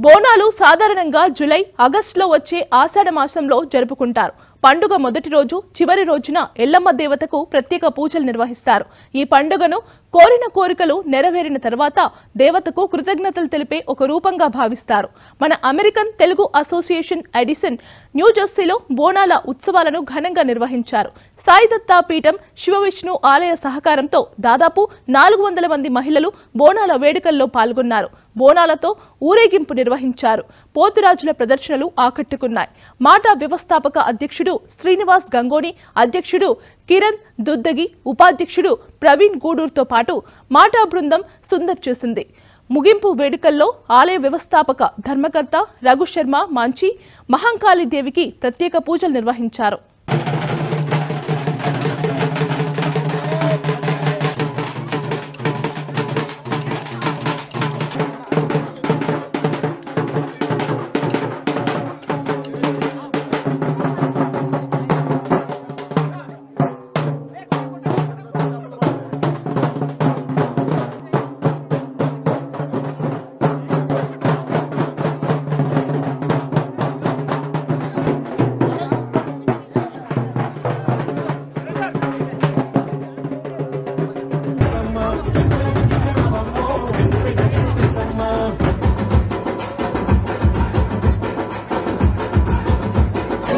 బోనాలు సాధారణంగా జూలై, ఆగస్టులో వచ్చే ఆషాఢ మాసంలో జరుపుకుంటారు. పండుగ మొదటి రోజు, చివరి రోజున ఎల్లమ్మ దేవతకు ప్రత్యేక పూజలు నిర్వహిస్తారు. ఈ పండుగను కోరిన కోరికలు నెరవేరిన తర్వాత దేవతకు కృతజ్ఞతలు తెలిపే ఒక రూపంగా భావిస్తారు. మన అమెరికన్ తెలుగు అసోసియేషన్ ఎడిసన్ న్యూజెర్సీలో బోనాల ఉత్సవాలను ఘనంగా నిర్వహించారు. సాయిదత్తా పీఠం శివ విష్ణు ఆలయ సహకారంతో దాదాపు 400 మంది మహిళలు బోనాల వేడుకల్లో పాల్గొన్నారు. బోనాలతో ఊరేగింపు నిర్వహించారు. పోతురాజుల ప్రదర్శనలు ఆకట్టుకున్నాయి. మాటా వ్యవస్థాపక అధ్యక్షుడు శ్రీనివాస్ గంగోని, అధ్యక్షుడు కిరణ్ దుద్దగి, ఉపాధ్యక్షుడు ప్రవీణ్ గూడూర్తో పాటు మాటా బృందం సుందర్ చేసింది. ముగింపు వేడుకల్లో ఆలయ వ్యవస్థాపక ధర్మకర్త రఘు శర్మ మాంచి మహంకాళి దేవికి ప్రత్యేక పూజలు నిర్వహించారు.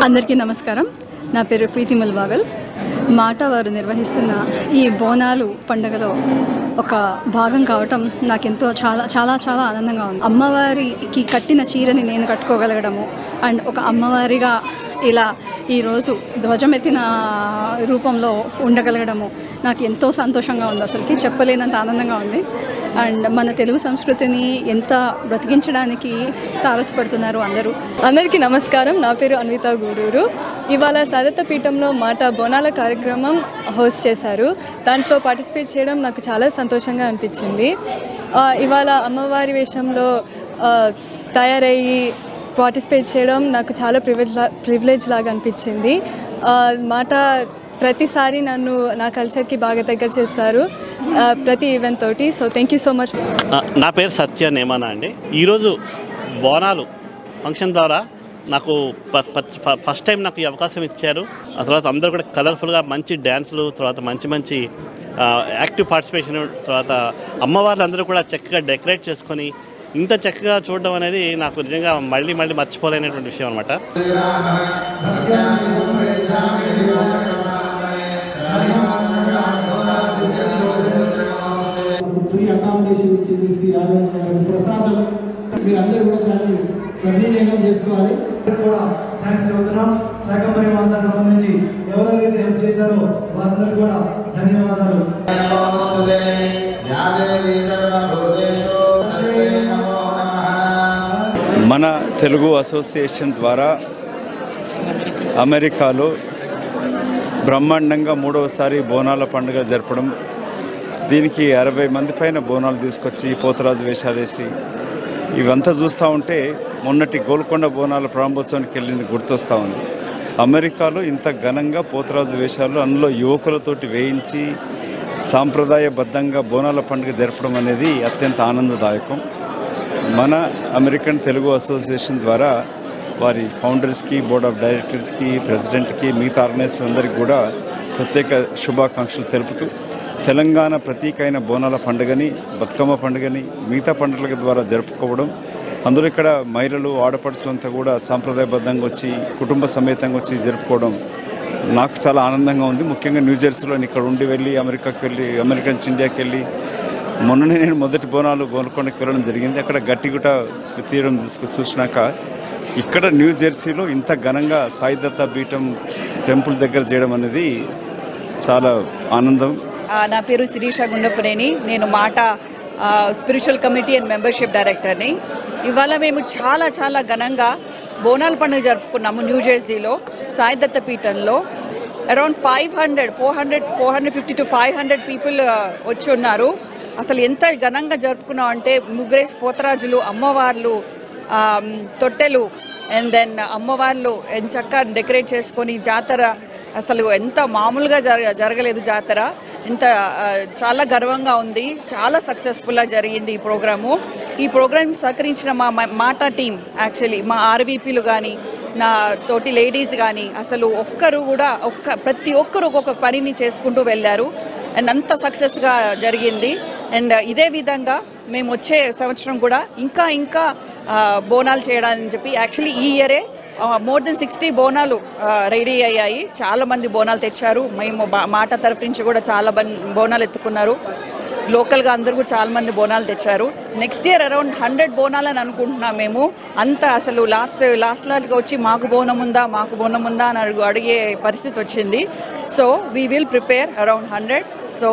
అందరికీ నమస్కారం. నా పేరు ప్రీతి ముల్వాగల్. మాటా వారు నిర్వహిస్తున్న ఈ బోనాలు పండుగలో ఒక భాగం కావటం నాకెంతో చాలా చాలా చాలా ఆనందంగా ఉంది. అమ్మవారికి కట్టిన చీరని నేను కట్టుకోగలగడము అండ్ ఒక అమ్మవారిగా ఇలా ఈరోజు ధ్వజమెత్తిన రూపంలో ఉండగలగడము నాకు ఎంతో సంతోషంగా ఉంది. అసలుకి చెప్పలేనంత ఆనందంగా ఉంది. అండ్ మన తెలుగు సంస్కృతిని ఎంత బ్రతికించడానికి తారసపడుతున్నారు అందరూ. అందరికీ నమస్కారం. నా పేరు అన్విత గూడూరు. ఇవాళ సాయిదత్తా పీఠంలో మాటా బోనాల కార్యక్రమం హోస్ట్ చేశారు. దాంట్లో పార్టిసిపేట్ చేయడం నాకు చాలా సంతోషంగా అనిపించింది. ఇవాళ అమ్మవారి వేషంలో తయారయ్యి పార్టిసిపేట్ చేయడం నాకు చాలా ప్రివిలేజ్ లాగా అనిపించింది. మాటా ప్రతిసారి నన్ను నా కల్చర్కి బాగా దగ్గర చేస్తారు ప్రతి ఈవెంట్ తోటి. So thank you so much. నా పేరు సత్య నేమానా అండి. ఈరోజు బోనాలు ఫంక్షన్ ద్వారా నాకు ఫస్ట్ టైం నాకు ఈ అవకాశం ఇచ్చారు. ఆ తర్వాత అందరూ కూడా కలర్ఫుల్గా మంచి డ్యాన్సులు, తర్వాత మంచి యాక్టివ్ పార్టిసిపేషన్, తర్వాత అమ్మవార్లు అందరూ కూడా చక్కగా డెకరేట్ చేసుకొని ఇంత చక్కగా చూడడం అనేది నాకు నిజంగా మళ్ళీ మర్చిపోలేనటువంటి విషయం అనమాట. ఫ్రీ అకామిడేషన్ ఇచ్చేసి ప్రసాదం మీరందరూ కూడా దాన్ని సద్వినియోగం చేసుకోవాలి. కూడా థ్యాంక్స్ చెబుతున్నాం. శాకంబరి మాతకు సంబంధించి ఎవరైతే హెల్ప్ చేశారో వారందరూ కూడా ధన్యవాదాలు. మన తెలుగు అసోసియేషన్ ద్వారా అమెరికాలో బ్రహ్మాండంగా 3వసారి బోనాల పండుగ జరపడం, దీనికి 60 మంది పైన బోనాలు తీసుకొచ్చి పోతరాజు వేషాలు వేసి ఇవంతా చూస్తూ ఉంటే మొన్నటి గోల్కొండ బోనాల ప్రారంభోత్సవానికి వెళ్ళింది గుర్తొస్తూ ఉంది. అమెరికాలో ఇంత ఘనంగా పోతరాజు వేషాలు అందులో యువకులతోటి వేయించి సాంప్రదాయబద్ధంగా బోనాల పండుగ జరపడం అనేది అత్యంత ఆనందదాయకం. మన అమెరికన్ తెలుగు అసోసియేషన్ ద్వారా వారి ఫౌండర్స్కి, బోర్డ్ ఆఫ్ డైరెక్టర్స్కి, ప్రెసిడెంట్కి, మిగతా ఆర్గనైజర్స్ అందరికీ కూడా ప్రత్యేక శుభాకాంక్షలు తెలుపుతూ తెలంగాణ ప్రతీక అయిన బోనాల పండుగని, బతుకమ్మ పండుగని మిగతా పండుగల ద్వారా జరుపుకోవడం, అందులో ఇక్కడ మహిళలు, ఆడపడుచులంతా కూడా సాంప్రదాయబద్ధంగా వచ్చి కుటుంబ సమేతంగా వచ్చి జరుపుకోవడం నాకు చాలా ఆనందంగా ఉంది. ముఖ్యంగా న్యూజెర్సీలో ఇక్కడ ఉండి వెళ్ళి అమెరికాకి వెళ్ళి, అమెరికా నుంచి ఇండియాకి వెళ్ళి మొన్ననే నేను మొదటి బోనాలు గోల్కొండకి వెళ్ళడం జరిగింది. అక్కడ గట్టిగుట తీయడం చూసినాక ఇక్కడ న్యూజెర్సీలో ఇంత ఘనంగా సాయిదత్తా పీఠం టెంపుల్ దగ్గర చేయడం అనేది చాలా ఆనందం. నా పేరు శిరీష గుండపునేని. నేను మాటా స్పిరిచువల్ కమిటీ అండ్ మెంబర్షిప్ డైరెక్టర్ని. ఇవాళ మేము చాలా ఘనంగా బోనాల పండుగ జరుపుకున్నాము న్యూజెర్సీలో సాయిదత్తా పీఠంలో. అరౌండ్ 450 to 500 పీపుల్ వచ్చి ఉన్నారు. అసలు ఎంత ఘనంగా జరుపుకున్నాం అంటే ముగ్గురేసి పోతరాజులు, అమ్మవార్లు, తొట్టెలు, అండ్ దెన్ అమ్మవార్లు ఎంచక్క డెకరేట్ చేసుకొని జాతర అసలు ఎంత మామూలుగా జరగలేదు జాతర. ఇంత చాలా గర్వంగా ఉంది. చాలా సక్సెస్ఫుల్గా జరిగింది ఈ ప్రోగ్రాము. ఈ ప్రోగ్రామ్ సహకరించిన మా మాటా టీం, యాక్చువల్లీ మా ఆర్వీపీలు కానీ, నా తోటి లేడీస్ కానీ, అసలు ఒక్కరు కూడా ప్రతి ఒక్కరు ఒక్కొక్క పనిని చేసుకుంటూ వెళ్ళారు. అండ్ అంత సక్సెస్గా జరిగింది. అండ్ ఇదే విధంగా మేము వచ్చే సంవత్సరం కూడా ఇంకా బోనాలు చేయడాలని చెప్పి, యాక్చువల్లీ ఈ ఇయరే మోర్ దెన్ 60 బోనాలు రెడీ అయ్యాయి. చాలామంది బోనాలు తెచ్చారు. మేము మాట తరఫు నుంచి కూడా చాలా బోనాలు ఎత్తుకున్నారు. లోకల్గా అందరూ కూడా చాలామంది బోనాలు తెచ్చారు. నెక్స్ట్ ఇయర్ అరౌండ్ 100 బోనాలు అని అనుకుంటున్నాం మేము. అంతా అసలు లాస్ట్కి వచ్చి మాకు బోనం ఉందా అని అడిగే పరిస్థితి వచ్చింది. So we will prepare around 100. So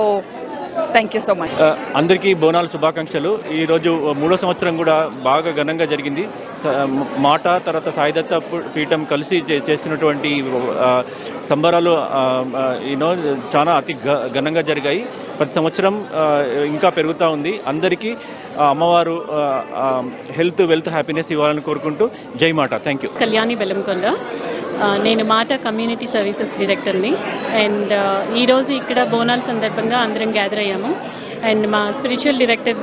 thank you so much. అందరికీ బోనాల శుభాకాంక్షలు. ఈరోజు 3వ సంవత్సరం కూడా బాగా ఘనంగా జరిగింది. మాట తర్వాత సాయిదత్త పీఠం కలిసి చేసినటువంటి సంబరాలు చాలా అతి ఘనంగా జరిగాయి. ప్రతి సంవత్సరం ఇంకా పెరుగుతూ ఉంది. అందరికీ అమ్మవారు హెల్త్, వెల్త్, హ్యాపీనెస్ ఇవ్వాలని కోరుకుంటూ జై మాట. Thank you. కళ్యాణి బెల్లంకొండ. నేను మాట కమ్యూనిటీ సర్వీసెస్ డైరెక్టర్ని. అండ్ ఈరోజు ఇక్కడ బోనాల సందర్భంగా అందరం గ్యాదర్ అయ్యాము. అండ్ మా స్పిరిచువల్ డైరెక్టర్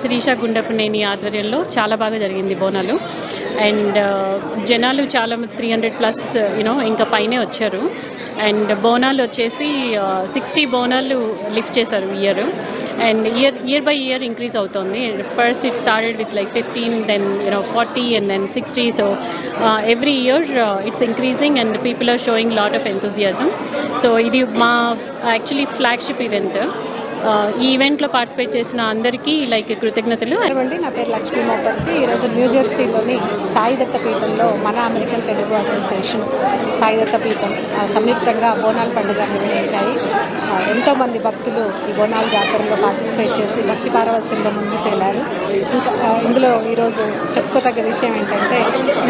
శిరీష గుండపనేని ఆధ్వర్యంలో చాలా బాగా జరిగింది బోనాలు. అండ్ జనాలు చాలా 300+ ఇంకా పైనే వచ్చారు. అండ్ బోనాలు వచ్చేసి 60 బోనాలు లిఫ్ట్ చేశారు year. And year by year increase అవుతుంది. First it started with like 15, then 40 and then 60. So every year it's increasing and people are showing lot of enthusiasm. So ఇది మా యాక్చువల్లీ ఫ్లాగ్షిప్ ఈవెంట్. ఈ ఈవెంట్లో participate చేసిన అందరికీ కృతజ్ఞతలు. నా పేరు లక్ష్మీ మోపర్తి. ఈరోజు న్యూజెర్సీలోని సాయిదత్త పీఠంలో మన అమెరికన్ తెలుగు అసోసియేషన్, సాయిదత్త పీఠం సంయుక్తంగా బోనాల పండుగ నిర్వహించాయి. ఎంతోమంది భక్తులు ఈ బోనాల జాతరలో పార్టిసిపేట్ చేసి భక్తి పారవస్యంలో ముందుకు వెళ్ళారు. ఇందులో ఈరోజు చెప్పుకోదగ్గ విషయం ఏంటంటే,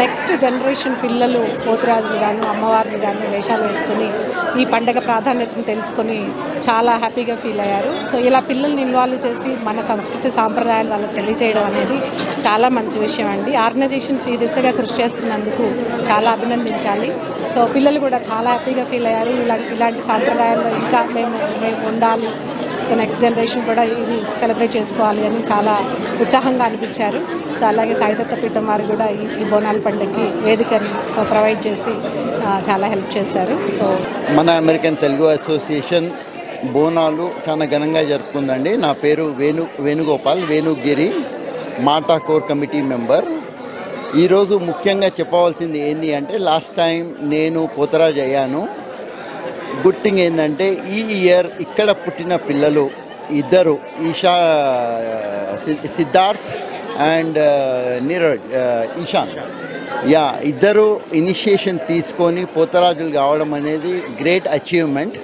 నెక్స్ట్ జనరేషన్ పిల్లలు పోతురాజులు కానీ అమ్మవారిని కానీ వేషాలు వేసుకొని ఈ పండుగ ప్రాధాన్యతను తెలుసుకొని చాలా హ్యాపీగా ఫీల్ అయ్యారు. సో ఇలా పిల్లల్ని ఇన్వాల్వ్ చేసి మన సంస్కృతి సాంప్రదాయాలు వాళ్ళకి తెలియజేయడం అనేది చాలా మంచి విషయం అండి. ఆర్గనైజేషన్స్ ఈ దిశగా కృషి చేస్తున్నందుకు చాలా అభినందించాలి. సో పిల్లలు కూడా చాలా హ్యాపీగా ఫీల్ అయ్యారు. ఇలాంటి సాంప్రదాయాల్లో ఇంకా మేము ఉండాలి, సో నెక్స్ట్ జనరేషన్ కూడా ఇది సెలబ్రేట్ చేసుకోవాలి అని చాలా ఉత్సాహంగా అనిపించారు. సో అలాగే సాయిదత్త పీఠం వారు కూడా ఈ బోనాల పండుగకి వేదికను ప్రొవైడ్ చేసి చాలా హెల్ప్ చేశారు. సో మన అమెరికన్ తెలుగు అసోసియేషన్ బోనాలు చాలా ఘనంగా జరుపుకుందండి. నా పేరు వేణుగోపాల్, వేణుగిరి, మాటా కోర్ కమిటీ మెంబర్. ఈరోజు ముఖ్యంగా చెప్పవలసింది ఏంటి అంటే, లాస్ట్ టైం నేను పోతరాజు అయ్యాను. గుడ్ థింగ్ ఏంటంటే ఈ ఇయర్ ఇక్కడ పుట్టిన పిల్లలు ఇద్దరు, సిద్ధార్థ్ అండ్ నీరజ్, ఈశాన్, ఇద్దరు ఇనిషియేషన్ తీసుకొని పోతరాజులు కావడం అనేది గ్రేట్ అచీవ్మెంట్.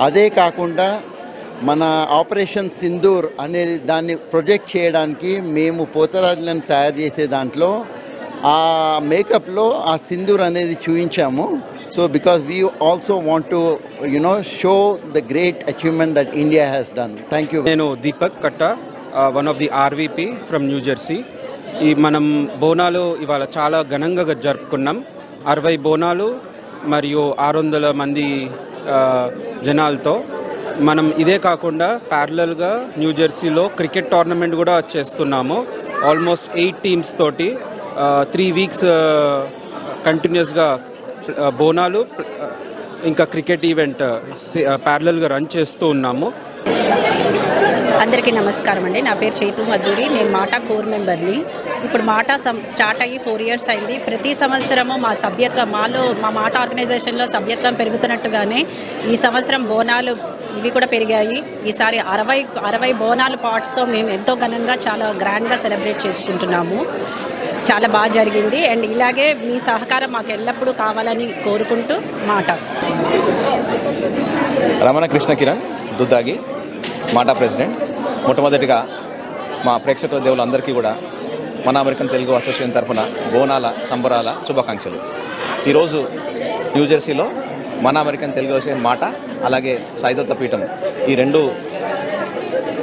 అదే కాకుండా మన ఆపరేషన్ సింధూర్ అనేది దాన్ని ప్రొజెక్ట్ చేయడానికి మేము పోతరాజులను తయారు చేసే దాంట్లో ఆ మేకప్లో ఆ సింధూర్ అనేది చూపించాము. So because we also want to show the great achievement that India has done. Thank you. నేను Deepak Katta, one of the RVP from New Jersey. ఈ మనం బోనాలు ఇవాళ చాలా ఘనంగా జరుపుకున్నాం. 60 బోనాలు మరియు 600 మంది జనాలతో. మనం ఇదే కాకుండా ప్యారలల్గా న్యూజెర్సీలో క్రికెట్ టోర్నమెంట్ కూడా చేస్తున్నాము. ఆల్మోస్ట్ 8 టీమ్స్ తోటి 3 వీక్స్ కంటిన్యూస్గా బోనాలు ఇంకా క్రికెట్ ఈవెంట్ ప్యారలల్గా రన్ చేస్తూ ఉన్నాము. అందరికీ నమస్కారం అండి. నా పేరు చైతు మధురి. నేను మాటా కోర్ మెంబర్ని. ఇప్పుడు మాటా స్టార్ట్ అయ్యి 4 years అయింది. ప్రతి సంవత్సరము మా మాటా ఆర్గనైజేషన్లో సభ్యత్వం పెరుగుతున్నట్టుగానే ఈ సంవత్సరం బోనాలు ఇవి కూడా పెరిగాయి. ఈసారి 60 బోనాలు పార్ట్స్తో మేము ఎంతో ఘనంగా చాలా గ్రాండ్గా సెలబ్రేట్ చేసుకుంటున్నాము. చాలా బాగా జరిగింది. అండ్ ఇలాగే మీ సహకారం మాకు ఎల్లప్పుడూ కావాలని కోరుకుంటూ మాటా. రమణ కృష్ణ కిరణ్ దుద్దాగి, మాటా ప్రెసిడెంట్. మొట్టమొదటిగా మా ప్రేక్షక దేవులందరికీ కూడా మన అమెరికన్ తెలుగు అసోసియేషన్ తరఫున బోనాల సంబరాల శుభాకాంక్షలు. ఈరోజు న్యూజెర్సీలో మన అమెరికన్ తెలుగు అసోసియేషన్ మాటా అలాగే సాయిదత్త పీఠం ఈ 2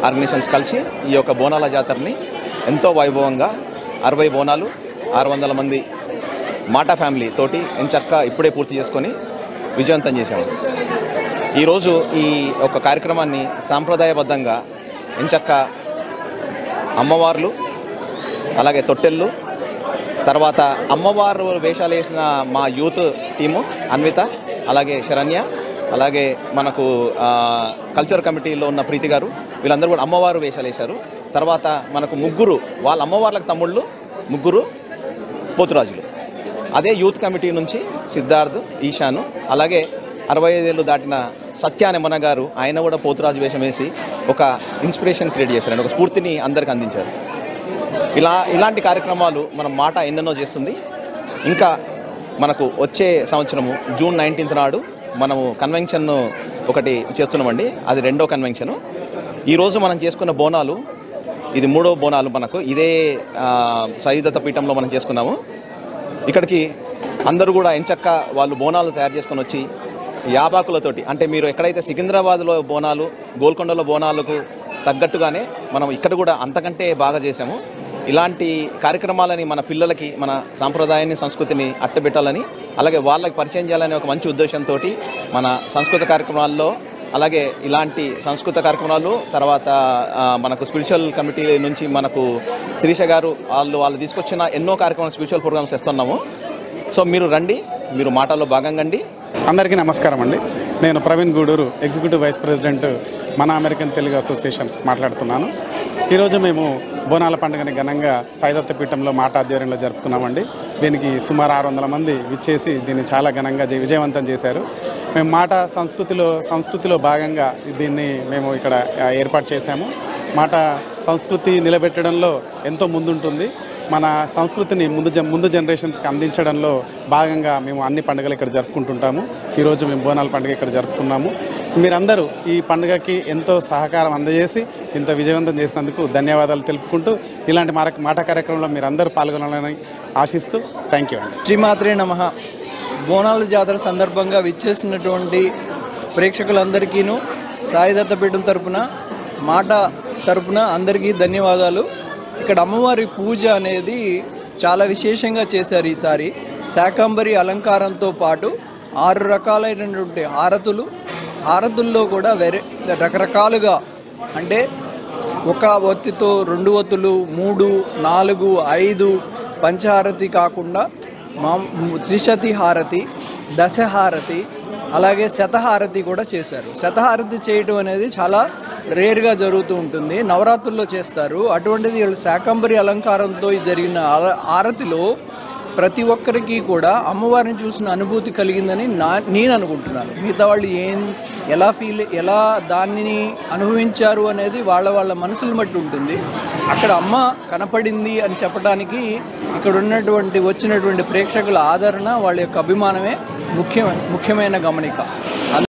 ఆర్గనైజేషన్స్ కలిసి ఈ యొక్క బోనాల జాతరని ఎంతో వైభవంగా 60 బోనాలు 600 మంది మాటా ఫ్యామిలీ తోటి ఎంచక్క ఇప్పుడే పూర్తి చేసుకొని విజయవంతం చేశాము. ఈరోజు ఈ ఒక కార్యక్రమాన్ని సాంప్రదాయబద్ధంగా ఎంచక్క అమ్మవార్లు, అలాగే తొట్టెళ్ళు, తర్వాత అమ్మవారు వేషాలు వేసిన మా యూత్ టీము అన్విత, అలాగే శరణ్య, అలాగే మనకు కల్చర్ కమిటీలో ఉన్న ప్రీతి గారు, వీళ్ళందరూ కూడా అమ్మవారు వేషాలు వేశారు. తర్వాత మనకు ముగ్గురు వాళ్ళ అమ్మవార్లకు తమ్ముళ్ళు, ముగ్గురు పోతురాజులు. అదే యూత్ కమిటీ నుంచి సిద్ధార్థ్, ఈశాను, అలాగే 65 ఏళ్ళు దాటిన సత్యానెమన గారు, ఆయన కూడా పోతురాజు వేషం వేసి ఒక ఇన్స్పిరేషన్ క్రియేట్ చేశారండి, ఒక స్ఫూర్తిని అందరికి అందించారు. ఇలాంటి కార్యక్రమాలు మనం మాట ఎన్నెన్నో చేస్తుంది. ఇంకా మనకు వచ్చే సంవత్సరము జూన్ 19 నాడు మనము కన్వెన్షన్ ఒకటి చేస్తున్నామండి. అది 2వ కన్వెన్షను. ఈరోజు మనం చేసుకున్న బోనాలు ఇది 3వ బోనాలు. మనకు ఇదే సాయిదత్త పీఠంలో మనం చేసుకున్నాము. ఇక్కడికి అందరూ కూడా ఎంచక్క వాళ్ళు బోనాలు తయారు చేసుకొని వచ్చి యాబాకులతోటి, అంటే మీరు ఎక్కడైతే సికింద్రాబాద్లో బోనాలు, గోల్కొండలో బోనాలకు తగ్గట్టుగానే మనం ఇక్కడ కూడా అంతకంటే బాగా చేసాము. ఇలాంటి కార్యక్రమాలని మన పిల్లలకి మన సాంప్రదాయాన్ని, సంస్కృతిని అట్టబెట్టాలని, అలాగే వాళ్ళకి పరిచయం చేయాలనే ఒక మంచి ఉద్దేశంతో మన సంస్కృత కార్యక్రమాల్లో, అలాగే ఇలాంటి సంస్కృత కార్యక్రమాలు, తర్వాత మనకు స్పిరిచువల్ కమిటీ నుంచి మనకు శిరీష గారు వాళ్ళు తీసుకొచ్చిన ఎన్నో కార్యక్రమాలు, స్పిరిచువల్ ప్రోగ్రామ్స్ చేస్తున్నాము. సో మీరు రండి, మీరు మాటల్లో భాగంగా అండి. అందరికీ నమస్కారం అండి. నేను Praveen Guduru, executive vice president మన అమెరికన్ తెలుగు అసోసియేషన్ మాట్లాడుతున్నాను. ఈరోజు మేము బోనాల పండుగని ఘనంగా సాయిదత్త పీఠంలో మాట ఆధ్వర్యంలో జరుపుకున్నామండి. దీనికి సుమారు 600 మంది విచ్చేసి దీన్ని చాలా ఘనంగా విజయవంతం చేశారు. మేము మాట సంస్కృతిలో భాగంగా దీన్ని మేము ఇక్కడ ఏర్పాటు చేశాము. మాట సంస్కృతి నిలబెట్టడంలో ఎంతో ముందుంటుంది. మన సంస్కృతిని ముందు జనరేషన్స్కి అందించడంలో భాగంగా మేము అన్ని పండుగలు ఇక్కడ జరుపుకుంటుంటాము. ఈరోజు మేము బోనాల పండుగ ఇక్కడ జరుపుకున్నాము. మీరందరూ ఈ పండుగకి ఎంతో సహకారం అందజేసి ఇంత విజయవంతం చేసినందుకు ధన్యవాదాలు తెలుపుకుంటూ ఇలాంటి మాట కార్యక్రమంలో మీరందరూ పాల్గొనాలని ఆశిస్తూ థ్యాంక్ యూ అండి. శ్రీమాత్రే నమః. బోనాల జాతర సందర్భంగా విచ్చేసినటువంటి ప్రేక్షకులందరికీను సాయిదత్త పీఠం తరపున, మాట తరపున అందరికీ ధన్యవాదాలు. ఇక్కడ అమ్మవారి పూజ అనేది చాలా విశేషంగా చేశారు. ఈసారి శాకంబరి అలంకారంతో పాటు 6 రకాలైనటువంటి హారతుల్లో కూడా రకరకాలుగా, అంటే ఒక ఒత్తితో 2 ఒత్తులు, 3, 4, 5 పంచహారతి కాకుండా త్రిశతి హారతి, దశహారతి, అలాగే శతహారతి కూడా చేశారు. శతహారతి చేయడం అనేది చాలా రేర్గా జరుగుతూ ఉంటుంది, నవరాత్రుల్లో చేస్తారు. అటువంటిది శాకంబరి అలంకారంతో జరిగిన హారతిలో ప్రతి ఒక్కరికి కూడా అమ్మవారిని చూసిన అనుభూతి కలిగిందని నేను అనుకుంటున్నాను. మిగతా వాళ్ళు ఎలా దానిని అనుభవించారు అనేది వాళ్ళ మనసులు బట్టి ఉంటుంది. అక్కడ అమ్మ కనపడింది అని చెప్పడానికి ఇక్కడ వచ్చినటువంటి ప్రేక్షకుల ఆదరణ, వాళ్ళ యొక్క అభిమానమే ముఖ్యమైన గమనిక.